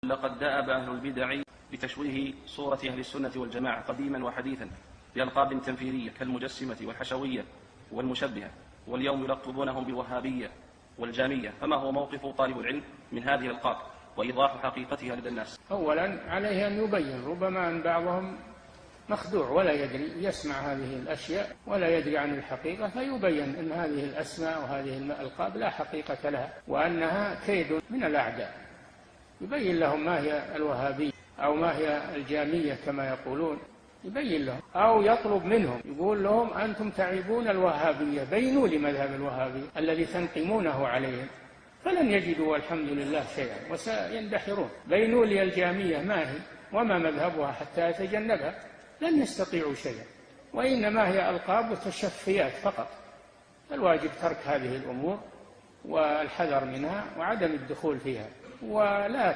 لقد دأب أهل البدع بتشويه صورة أهل السنة والجماعة قديما وحديثا بألقاب تنفيرية كالمجسمة والحشوية والمشبهة، واليوم يلقبونهم بالوهابية والجامية. فما هو موقف طالب العلم من هذه الألقاب وإيضاح حقيقتها لدى الناس؟ أولا عليه أن يبين، ربما أن بعضهم مخدوع ولا يدري، يسمع هذه الأشياء ولا يدري عن الحقيقة، فيبين أن هذه الأسماء وهذه الألقاب لا حقيقة لها وأنها كيد من الأعداء. يبين لهم ما هي الوهابية أو ما هي الجامية كما يقولون، يبين لهم، أو يطلب منهم يقول لهم أنتم تعيبون الوهابية، بينوا لي مذهب الوهابية الذي تنقمونه عليهم، فلن يجدوا والحمد لله شيئا وسيندحرون. بينوا لي الجامية ما هي وما مذهبها حتى يتجنبها، لن يستطيعوا شيئا، وإنما هي ألقاب وتشفيات فقط. الواجب ترك هذه الأمور والحذر منها وعدم الدخول فيها، ولا